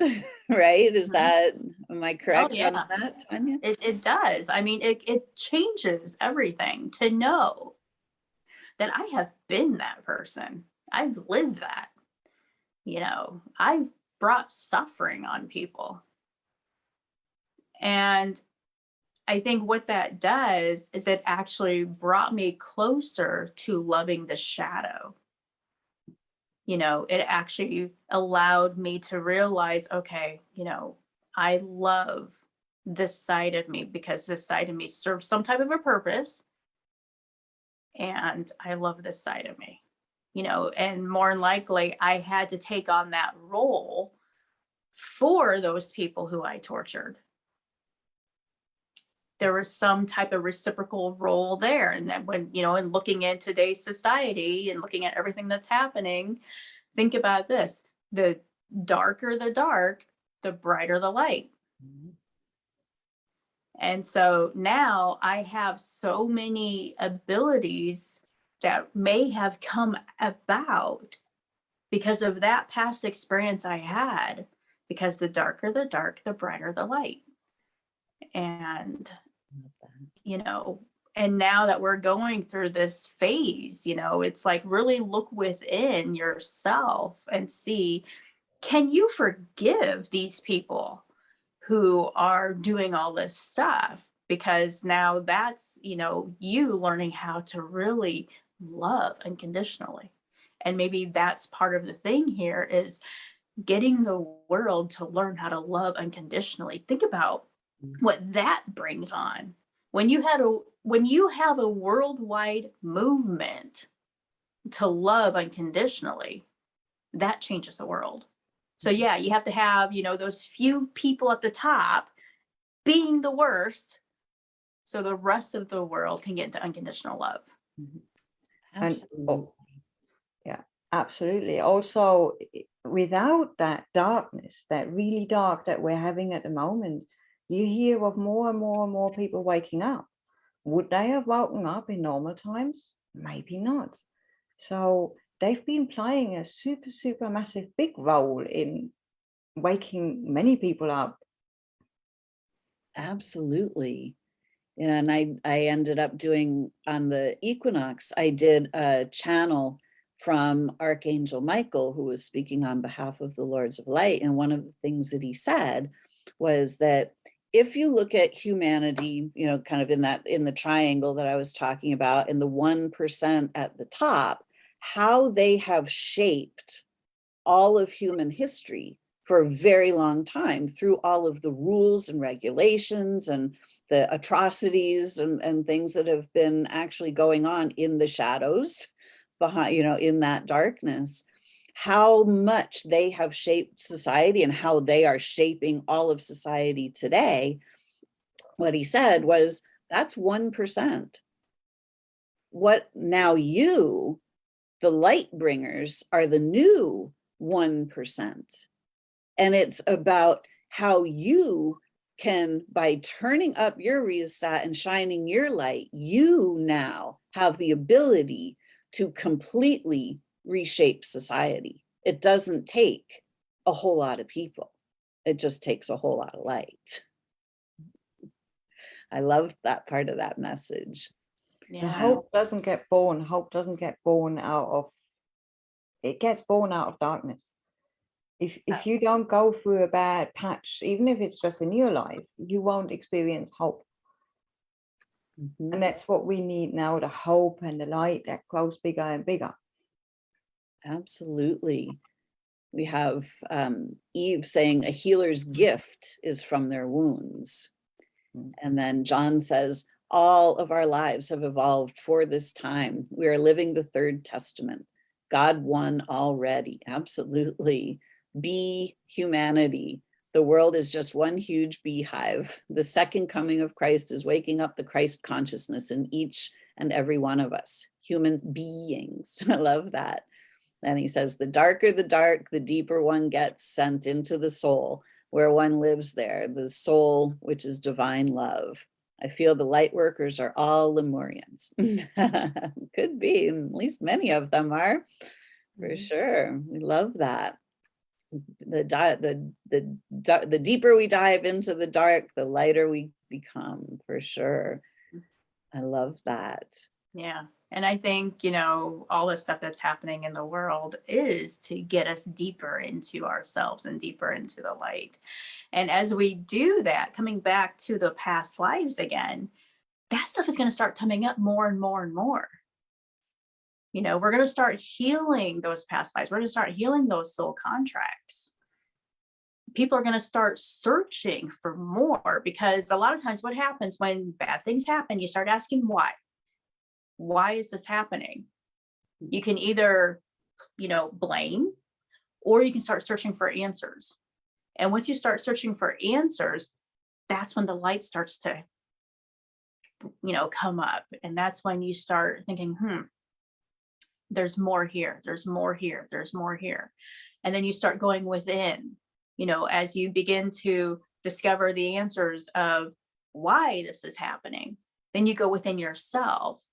right? Is that, am I correct on yeah. that, Tanya? It does. I mean, it changes everything to know that I have been that person. I've lived that. You know, I've brought suffering on people. And I think what that does is it actually brought me closer to loving the shadow. You know, it actually allowed me to realize, okay, you know, I love this side of me because this side of me serves some type of a purpose. And I love this side of me, you know, and more than likely, I had to take on that role for those people who I tortured. There was some type of reciprocal role there. And then when, you know, and looking at today's society and looking at everything that's happening, think about this: the darker the dark, the brighter the light. And so now I have so many abilities that may have come about because of that past experience I had, because the darker the dark, the brighter the light. And, you know, and now that we're going through this phase, you know, it's like really look within yourself and see, can you forgive these people who are doing all this stuff? Because now that's, you know, you learning how to really love unconditionally. And maybe that's part of the thing here is getting the world to learn how to love unconditionally. Think about what that brings on. When you have a worldwide movement to love unconditionally, that changes the world. So yeah, you have to have, you know, those few people at the top being the worst so the rest of the world can get into unconditional love. Absolutely. Yeah, absolutely. Also, without that darkness, that really dark that we're having at the moment, you hear of more and more and more people waking up. Would they have woken up in normal times? Maybe not. So they've been playing a super, super massive big role in waking many people up. Absolutely. And I ended up doing, on the equinox, I did a channel from Archangel Michael, who was speaking on behalf of the Lords of Light. And one of the things that he said was that if you look at humanity, you know, kind of in the triangle that I was talking about, and the 1% at the top, how they have shaped all of human history for a very long time through all of the rules and regulations and the atrocities and things that have been actually going on in the shadows behind, you know, in that darkness, how much they have shaped society and how they are shaping all of society today. What he said was, that's 1%. What now you, the light bringers, are the new 1%. And it's about how you can, by turning up your rheostat and shining your light, you now have the ability to completely reshape society. It doesn't take a whole lot of people. It just takes a whole lot of light. I love that part of that message. The hope doesn't get born. Hope doesn't get born out of, it gets born out of darkness. If you don't go through a bad patch, even if it's just in your life, you won't experience hope. And that's what we need now, the hope and the light that grows bigger and bigger. Absolutely. We have Eve saying a healer's gift is from their wounds. And then John says, all of our lives have evolved for this time. We are living the third testament. God won already. Absolutely. Be humanity. The world is just one huge beehive. The second coming of Christ is waking up the Christ consciousness in each and every one of us, human beings. I love that. And he says, the darker the dark, the deeper one gets sent into the soul, where one lives there, the soul, which is divine love. I feel the light workers are all Lemurians. Could be, at least many of them are, for sure. We love that. The deeper we dive into the dark, the lighter we become, for sure. I love that. Yeah. And I think, you know, all the stuff that's happening in the world is to get us deeper into ourselves and deeper into the light. And as we do that, coming back to the past lives again, that stuff is going to start coming up more and more and more. You know, we're going to start healing those past lives. We're going to start healing those soul contracts. People are going to start searching for more, because a lot of times what happens when bad things happen, you start asking why. Why is this happening? You can either, you know, blame, or you can start searching for answers. And once you start searching for answers, that's when the light starts to, you know, come up. And that's when you start thinking, there's more here. There's more here. There's more here. And then you start going within, you know, as you begin to discover the answers of why this is happening, then you go within yourself.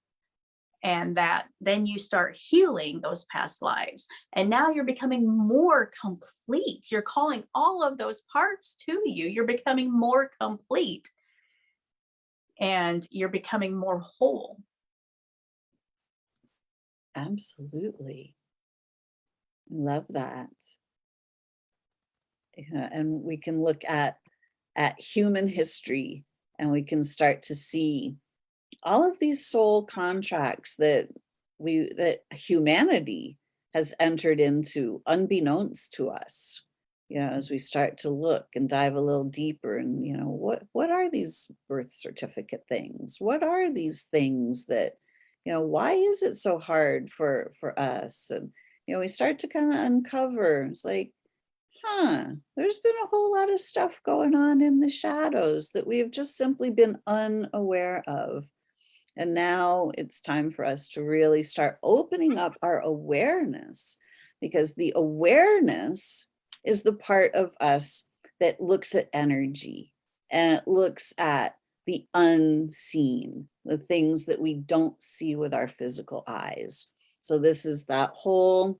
And that then you start healing those past lives. And now you're becoming more complete. You're calling all of those parts to you. You're becoming more complete. And you're becoming more whole. Absolutely. Love that. Yeah, and we can look at human history, and we can start to see all of these soul contracts that humanity has entered into unbeknownst to us, you know, as we start to look and dive a little deeper. And, you know, what are these birth certificate things? What are these things that, you know, why is it so hard for us? And, you know, we start to kind of uncover, it's like, there's been a whole lot of stuff going on in the shadows that we have just simply been unaware of. And now it's time for us to really start opening up our awareness, because the awareness is the part of us that looks at energy, and it looks at the unseen, the things that we don't see with our physical eyes. So this is that whole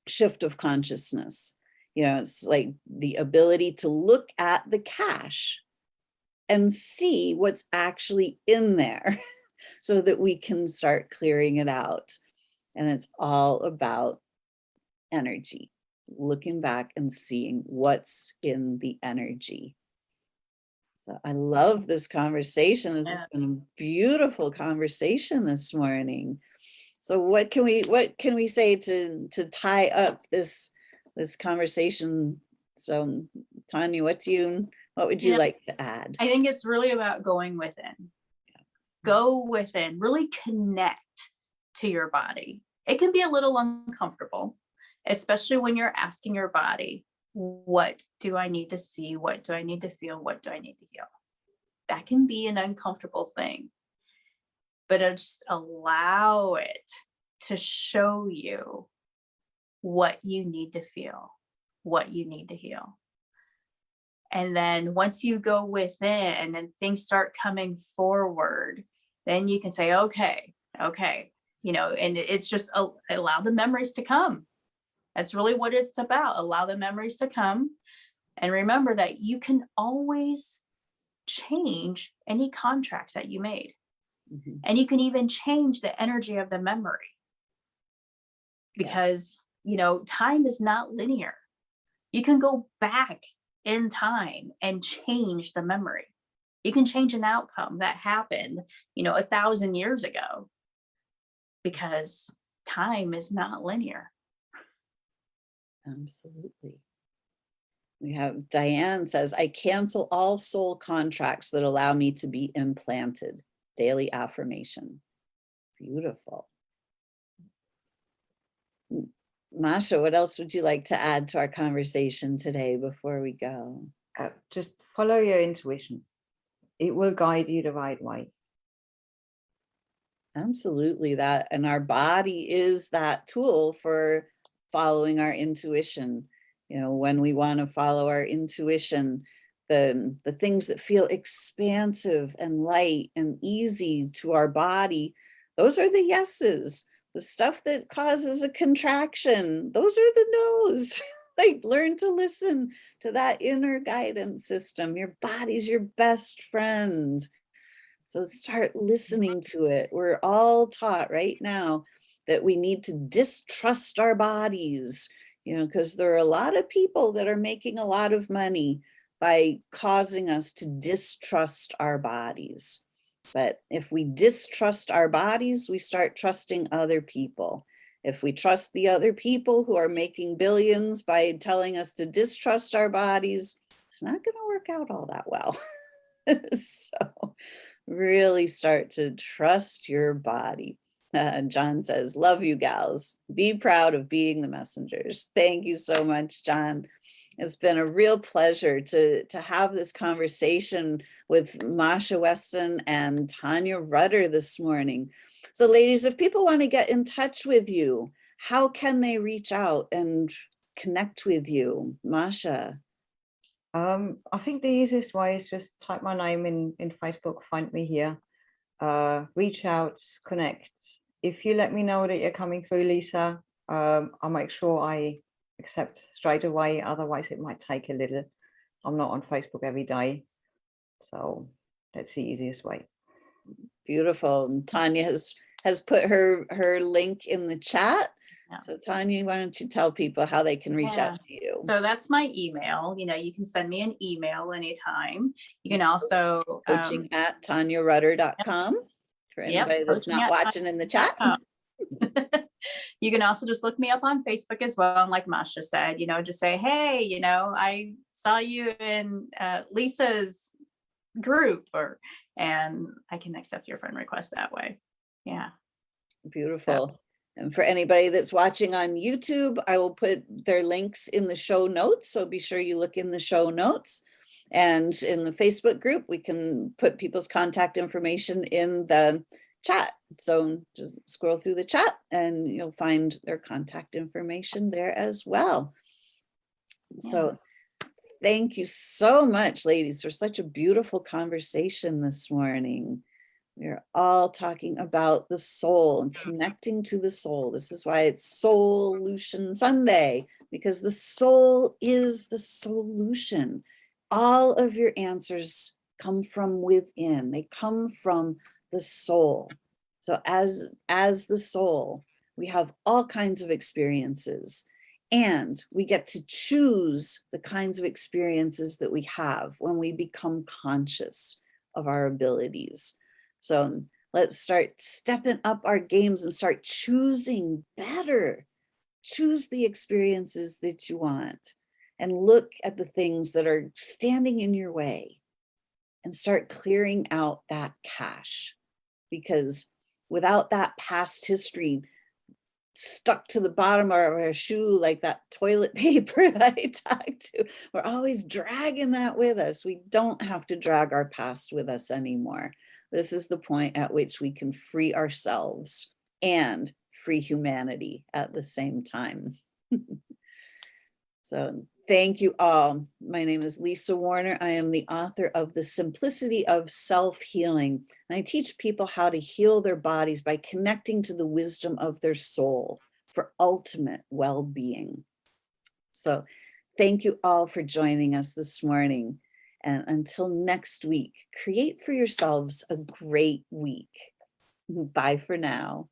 shift of consciousness. You know, it's like the ability to look at the cache and see what's actually in there. So that we can start clearing it out. And it's all about energy, looking back and seeing what's in the energy. So I love this conversation. This has been a beautiful conversation this morning. So what can we say to tie up this conversation? So Tanya, what would you like to add? I think it's really about going within. Go within, really connect to your body. It can be a little uncomfortable, especially when you're asking your body, what do I need to see? What do I need to feel? What do I need to heal? That can be an uncomfortable thing, but just allow it to show you what you need to feel, what you need to heal. And then once you go within and things start coming forward, then you can say, okay, you know, and it's just allow the memories to come. That's really what it's about. Allow the memories to come. And remember that you can always change any contracts that you made. Mm-hmm. And you can even change the energy of the memory. Because, you know, time is not linear. You can go back in time and change the memory. You can change an outcome that happened, you know, 1,000 years ago, because time is not linear. Absolutely. We have Diane says, I cancel all soul contracts that allow me to be implanted. Daily affirmation. Beautiful. Mascha, what else would you like to add to our conversation today before we go? Just follow your intuition. It will guide you the right way. Absolutely, that. And our body is that tool for following our intuition. You know, when we want to follow our intuition, the things that feel expansive and light and easy to our body, those are the yeses. The stuff that causes a contraction, those are the no's. Like, learn to listen to that inner guidance system. Your body's your best friend. So start listening to it. We're all taught right now that we need to distrust our bodies, because there are a lot of people that are making a lot of money by causing us to distrust our bodies. But if we distrust our bodies, we start trusting other people. If we trust the other people who are making billions by telling us to distrust our bodies, it's not going to work out all that well. So really start to trust your body. John says, love you gals. Be proud of being the messengers. Thank you so much, John. It's been a real pleasure to have this conversation with Mascha Weston and Tanya Rutter this morning. So ladies, if people want to get in touch with you, how can they reach out and connect with you? Mascha? I think the easiest way is just type my name in Facebook, find me here, reach out, connect. If you let me know that you're coming through, Lisa, I'll make sure I accept straight away. Otherwise, it might take a little. I'm not on Facebook every day. So that's the easiest way. Beautiful. Tanya has put her link in the chat. Yeah. So Tanya, why don't you tell people how they can reach out to you? So that's my email. You can send me an email anytime. You can also coaching at TanyaRutter.com for anybody that's not watching in the chat. You can also just look me up on Facebook as well. And like Mascha said, just say, hey, I saw you in Lisa's group, and I can accept your friend request that way. Yeah. Beautiful. So, and for anybody that's watching on YouTube, I will put their links in the show notes. So be sure you look in the show notes. And in the Facebook group, we can put people's contact information in the chat. So just scroll through the chat and you'll find their contact information there as well. Yeah. So thank you so much, ladies, for such a beautiful conversation this morning. We're all talking about the soul and connecting to the soul. This is why it's Solution Sunday, because the soul is the solution. All of your answers come from within. They come from the soul. So as the soul, we have all kinds of experiences, and we get to choose the kinds of experiences that we have when we become conscious of our abilities. So let's start stepping up our games and start choosing better. Choose the experiences that you want and look at the things that are standing in your way and start clearing out that cache. Because without that past history stuck to the bottom of our shoe, like that toilet paper that I talked to, we're always dragging that with us. We don't have to drag our past with us anymore. This is the point at which we can free ourselves and free humanity at the same time. So thank you all. My name is Lisa Warner. I am the author of The Simplicity of Self-Healing. And I teach people how to heal their bodies by connecting to the wisdom of their soul for ultimate well-being. So thank you all for joining us this morning. And until next week, create for yourselves a great week. Bye for now.